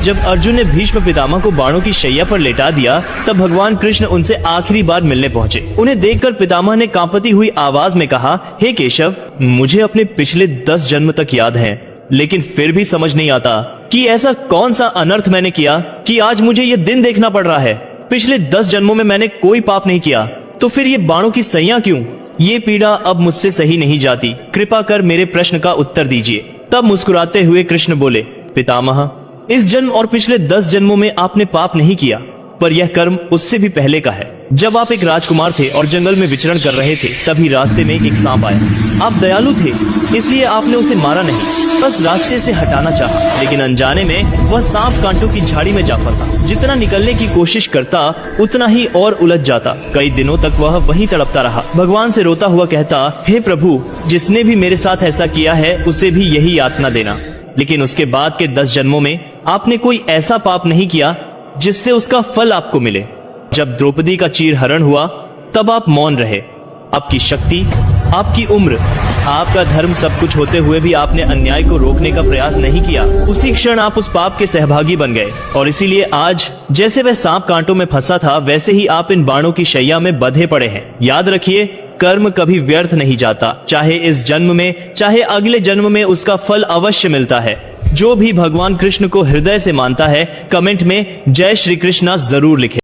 जब अर्जुन ने भीष्म पितामह को बाणों की शैया पर लेटा दिया, तब भगवान कृष्ण उनसे आखिरी बार मिलने पहुँचे। उन्हें देखकर पितामह ने कांपती हुई आवाज में कहा, हे केशव, मुझे अपने पिछले 10 जन्म तक याद हैं, लेकिन फिर भी समझ नहीं आता कि ऐसा कौन सा अनर्थ मैंने किया कि आज मुझे ये दिन देखना पड़ रहा है। पिछले 10 जन्मों में मैंने कोई पाप नहीं किया, तो फिर ये बाणों की सैया क्यों? ये पीड़ा अब मुझसे सही नहीं जाती, कृपा कर मेरे प्रश्न का उत्तर दीजिए। तब मुस्कुराते हुए कृष्ण बोले, पितामह, इस जन्म और पिछले 10 जन्मों में आपने पाप नहीं किया, पर यह कर्म उससे भी पहले का है। जब आप एक राजकुमार थे और जंगल में विचरण कर रहे थे, तभी रास्ते में एक सांप आया। आप दयालु थे, इसलिए आपने उसे मारा नहीं, बस रास्ते से हटाना चाहा। लेकिन अनजाने में वह सांप कांटों की झाड़ी में जा फंसा। जितना निकलने की कोशिश करता, उतना ही और उलझ जाता। कई दिनों तक वह वहीं तड़पता रहा। भगवान से रोता हुआ कहता, हे प्रभु, जिसने भी मेरे साथ ऐसा किया है, उसे भी यही यातना देना। लेकिन उसके बाद के 10 जन्मों में आपने कोई ऐसा पाप नहीं किया जिससे उसका फल आपको मिले। जब द्रौपदी का चीरहरण हुआ, तब आप मौन रहे। आपकी शक्ति, आपकी उम्र, आपका धर्म सब कुछ होते हुए भी आपने अन्याय को रोकने का प्रयास नहीं किया। उसी क्षण आप उस पाप के सहभागी बन गए, और इसीलिए आज जैसे वह सांप कांटों में फंसा था, वैसे ही आप इन बाणों की शैया में बंधे पड़े हैं। याद रखिए, कर्म कभी व्यर्थ नहीं जाता। चाहे इस जन्म में, चाहे अगले जन्म में उसका फल अवश्य मिलता है। जो भी भगवान कृष्ण को हृदय से मानता है, कमेंट में जय श्री कृष्णा जरूर लिखे।